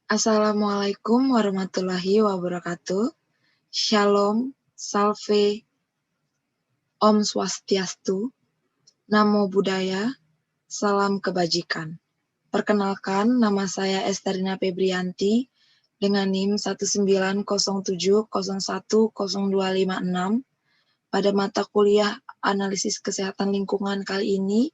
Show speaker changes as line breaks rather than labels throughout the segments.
Assalamualaikum warahmatullahi wabarakatuh. Shalom, Salve, Om Swastiastu, Namo Buddhaya, Salam Kebajikan. Perkenalkan, nama saya Esterina Febrianti dengan NIM 19070101026. Pada mata kuliah Analisis Kesehatan Lingkungan kali ini,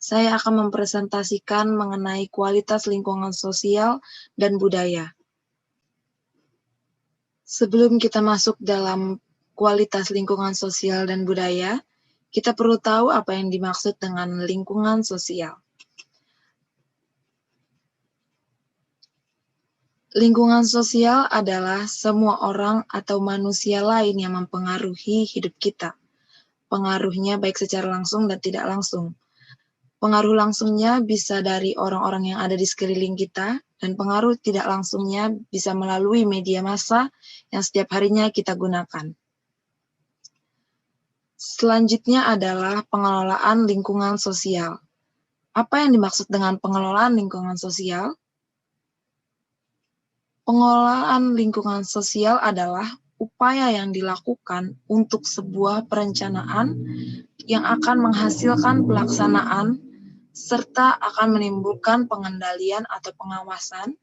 saya akan mempresentasikan mengenai kualitas lingkungan sosial dan budaya. Sebelum kita masuk dalam kualitas lingkungan sosial dan budaya, kita perlu tahu apa yang dimaksud dengan lingkungan sosial. Lingkungan sosial adalah semua orang atau manusia lain yang mempengaruhi hidup kita. Pengaruhnya baik secara langsung dan tidak langsung. Pengaruh langsungnya bisa dari orang-orang yang ada di sekeliling kita, dan pengaruh tidak langsungnya bisa melalui media massa yang setiap harinya kita gunakan. Selanjutnya adalah pengelolaan lingkungan sosial. Apa yang dimaksud dengan pengelolaan lingkungan sosial? Pengelolaan lingkungan sosial adalah upaya yang dilakukan untuk sebuah perencanaan yang akan menghasilkan pelaksanaan serta akan menimbulkan pengendalian atau pengawasan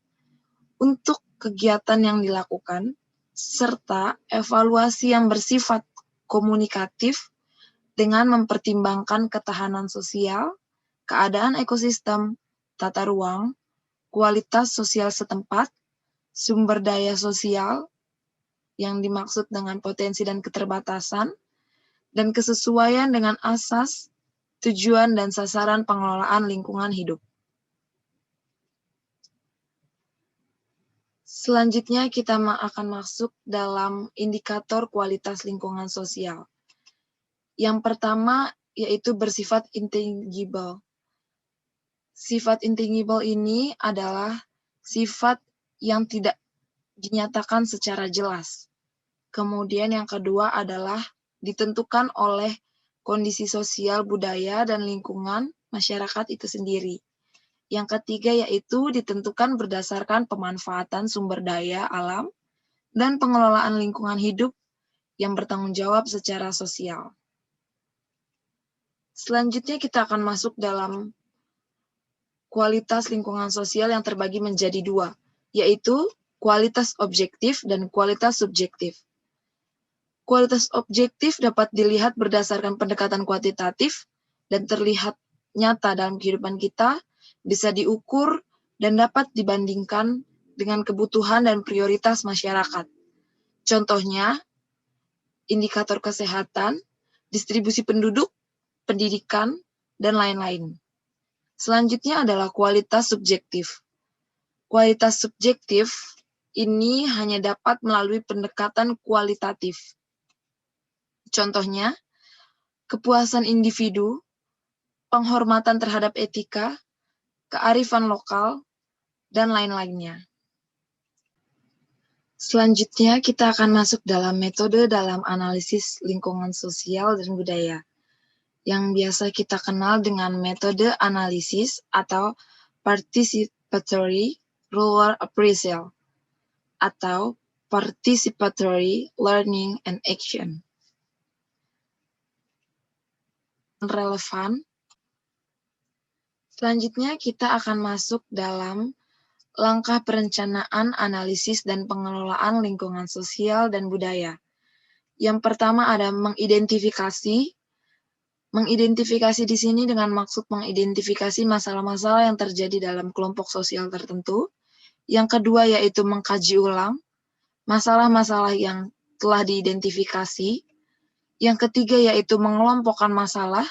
untuk kegiatan yang dilakukan, serta evaluasi yang bersifat komunikatif dengan mempertimbangkan ketahanan sosial, keadaan ekosistem, tata ruang, kualitas sosial setempat, sumber daya sosial yang dimaksud dengan potensi dan keterbatasan, dan kesesuaian dengan asas, tujuan, dan sasaran pengelolaan lingkungan hidup. Selanjutnya kita akan masuk dalam indikator kualitas lingkungan sosial. Yang pertama yaitu bersifat intangible. Sifat intangible ini adalah sifat yang tidak dinyatakan secara jelas. Kemudian yang kedua adalah ditentukan oleh kondisi sosial, budaya, dan lingkungan masyarakat itu sendiri. Yang ketiga yaitu ditentukan berdasarkan pemanfaatan sumber daya alam dan pengelolaan lingkungan hidup yang bertanggung jawab secara sosial. Selanjutnya kita akan masuk dalam kualitas lingkungan sosial yang terbagi menjadi dua, yaitu kualitas objektif dan kualitas subjektif. Kualitas objektif dapat dilihat berdasarkan pendekatan kuantitatif dan terlihat nyata dalam kehidupan kita, bisa diukur dan dapat dibandingkan dengan kebutuhan dan prioritas masyarakat. Contohnya, indikator kesehatan, distribusi penduduk, pendidikan, dan lain-lain. Selanjutnya adalah kualitas subjektif. Kualitas subjektif ini hanya dapat melalui pendekatan kualitatif. Contohnya, kepuasan individu, penghormatan terhadap etika, kearifan lokal, dan lain-lainnya. Selanjutnya, kita akan masuk dalam metode dalam analisis lingkungan sosial dan budaya, yang biasa kita kenal dengan metode analisis atau participatory ruler appraisal, atau participatory learning and action. Relevan. Selanjutnya kita akan masuk dalam langkah perencanaan, analisis, dan pengelolaan lingkungan sosial dan budaya. Yang pertama ada mengidentifikasi. Mengidentifikasi di sini dengan maksud mengidentifikasi masalah-masalah yang terjadi dalam kelompok sosial tertentu. Yang kedua yaitu mengkaji ulang masalah-masalah yang telah diidentifikasi. Yang ketiga yaitu mengelompokkan masalah.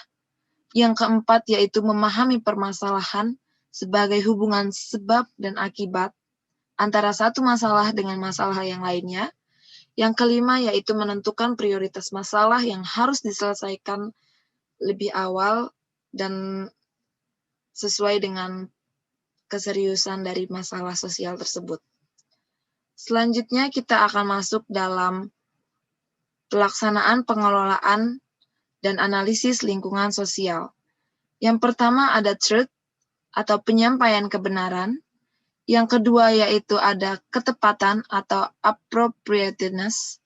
Yang keempat yaitu memahami permasalahan sebagai hubungan sebab dan akibat antara satu masalah dengan masalah yang lainnya. Yang kelima yaitu menentukan prioritas masalah yang harus diselesaikan lebih awal dan sesuai dengan keseriusan dari masalah sosial tersebut. Selanjutnya kita akan masuk dalam pelaksanaan pengelolaan dan analisis lingkungan sosial. Yang pertama ada truth atau penyampaian kebenaran. Yang kedua yaitu ada ketepatan atau appropriateness.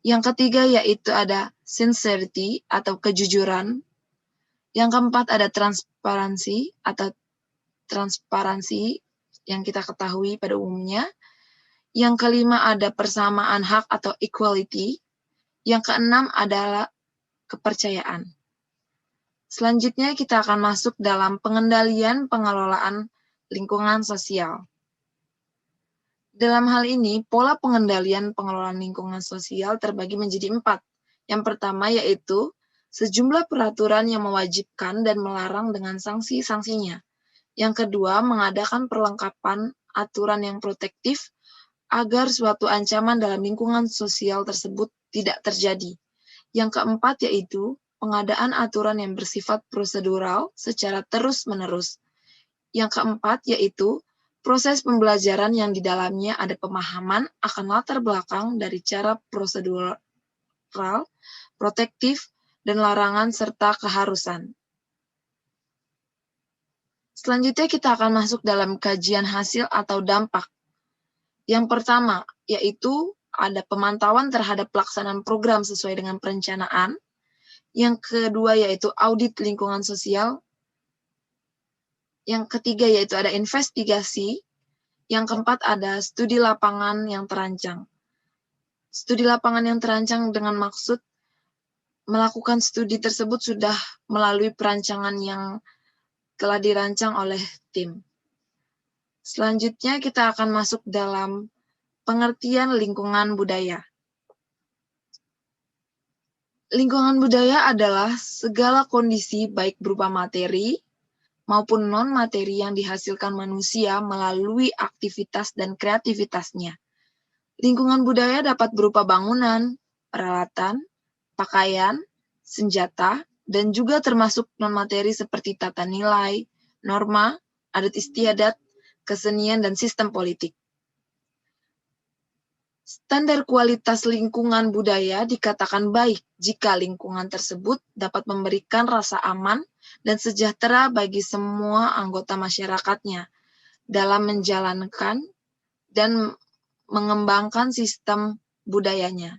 Yang ketiga yaitu ada sincerity atau kejujuran. Yang keempat ada transparansi atau transparansi yang kita ketahui pada umumnya. Yang kelima ada persamaan hak atau equality. Yang keenam adalah kepercayaan. Selanjutnya kita akan masuk dalam pengendalian pengelolaan lingkungan sosial. Dalam hal ini, pola pengendalian pengelolaan lingkungan sosial terbagi menjadi 4. Yang pertama yaitu sejumlah peraturan yang mewajibkan dan melarang dengan sanksi-sanksinya. Yang kedua, mengadakan perlengkapan aturan yang protektif agar suatu ancaman dalam lingkungan sosial tersebut tidak terjadi. Yang keempat yaitu pengadaan aturan yang bersifat prosedural secara terus-menerus. Yang keempat yaitu proses pembelajaran yang di dalamnya ada pemahaman akan latar belakang dari cara prosedural, protektif, dan larangan serta keharusan. Selanjutnya kita akan masuk dalam kajian hasil atau dampak. Yang pertama yaitu ada pemantauan terhadap pelaksanaan program sesuai dengan perencanaan. Yang kedua yaitu audit lingkungan sosial. Yang ketiga yaitu ada investigasi. Yang keempat ada studi lapangan yang terancang. Studi lapangan yang terancang dengan maksud melakukan studi tersebut sudah melalui perancangan yang telah dirancang oleh tim. Selanjutnya kita akan masuk dalam pengertian lingkungan budaya. Lingkungan budaya adalah segala kondisi baik berupa materi maupun non-materi yang dihasilkan manusia melalui aktivitas dan kreativitasnya. Lingkungan budaya dapat berupa bangunan, peralatan, pakaian, senjata, dan juga termasuk non-materi seperti tata nilai, norma, adat istiadat, kesenian, dan sistem politik. Standar kualitas lingkungan budaya dikatakan baik jika lingkungan tersebut dapat memberikan rasa aman dan sejahtera bagi semua anggota masyarakatnya dalam menjalankan dan mengembangkan sistem budayanya.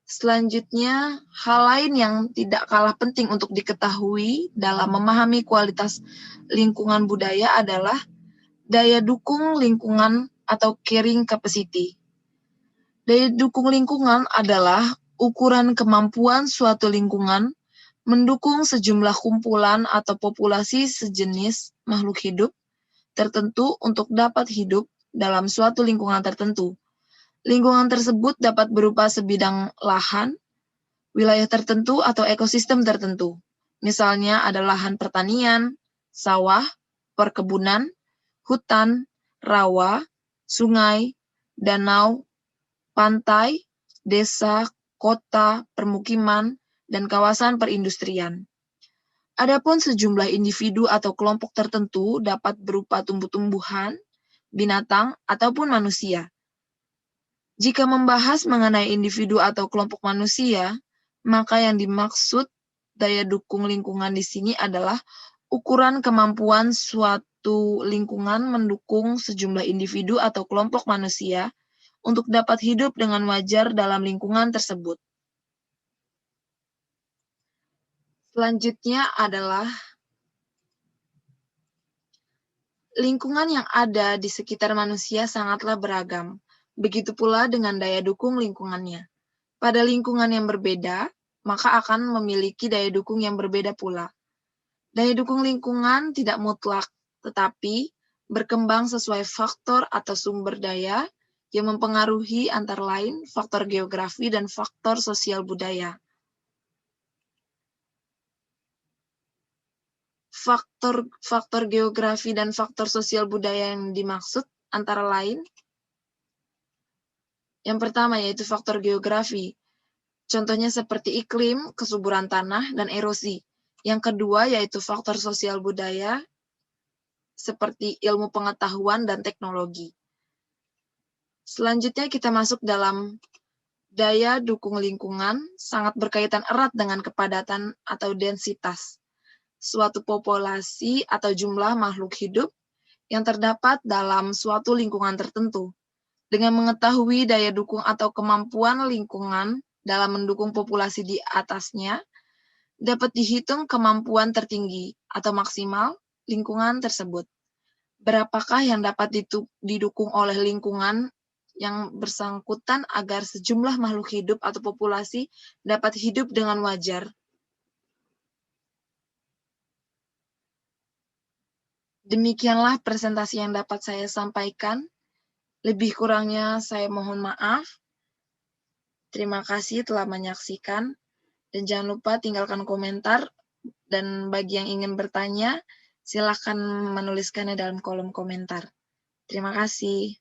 Selanjutnya, hal lain yang tidak kalah penting untuk diketahui dalam memahami kualitas lingkungan budaya adalah daya dukung lingkungan atau carrying capacity. Daya dukung lingkungan adalah ukuran kemampuan suatu lingkungan mendukung sejumlah kumpulan atau populasi sejenis makhluk hidup tertentu untuk dapat hidup dalam suatu lingkungan tertentu. Lingkungan tersebut dapat berupa sebidang lahan, wilayah tertentu, atau ekosistem tertentu. Misalnya ada lahan pertanian, sawah, perkebunan, hutan, rawa, sungai, danau, pantai, desa, kota, permukiman, dan kawasan perindustrian. Adapun sejumlah individu atau kelompok tertentu dapat berupa tumbuh-tumbuhan, binatang, ataupun manusia. Jika membahas mengenai individu atau kelompok manusia, maka yang dimaksud daya dukung lingkungan di sini adalah ukuran kemampuan suatu lingkungan mendukung sejumlah individu atau kelompok manusia untuk dapat hidup dengan wajar dalam lingkungan tersebut. Selanjutnya adalah lingkungan yang ada di sekitar manusia sangatlah beragam. Begitu pula dengan daya dukung lingkungannya. Pada lingkungan yang berbeda, maka akan memiliki daya dukung yang berbeda pula. Daya dukung lingkungan tidak mutlak, tetapi berkembang sesuai faktor atau sumber daya yang mempengaruhi antara lain faktor geografi dan faktor sosial budaya. Faktor geografi dan faktor sosial budaya yang dimaksud antara lain yang pertama yaitu faktor geografi. Contohnya seperti iklim, kesuburan tanah, dan erosi. Yang kedua yaitu faktor sosial budaya seperti ilmu pengetahuan dan teknologi. Selanjutnya kita masuk dalam daya dukung lingkungan sangat berkaitan erat dengan kepadatan atau densitas suatu populasi atau jumlah makhluk hidup yang terdapat dalam suatu lingkungan tertentu. Dengan mengetahui daya dukung atau kemampuan lingkungan dalam mendukung populasi di atasnya, dapat dihitung kemampuan tertinggi atau maksimal lingkungan tersebut. Berapakah yang dapat didukung oleh lingkungan yang bersangkutan agar sejumlah makhluk hidup atau populasi dapat hidup dengan wajar. Demikianlah presentasi yang dapat saya sampaikan. Lebih kurangnya saya mohon maaf. Terima kasih telah menyaksikan. Dan jangan lupa tinggalkan komentar. Dan bagi yang ingin bertanya, silakan menuliskannya dalam kolom komentar. Terima kasih.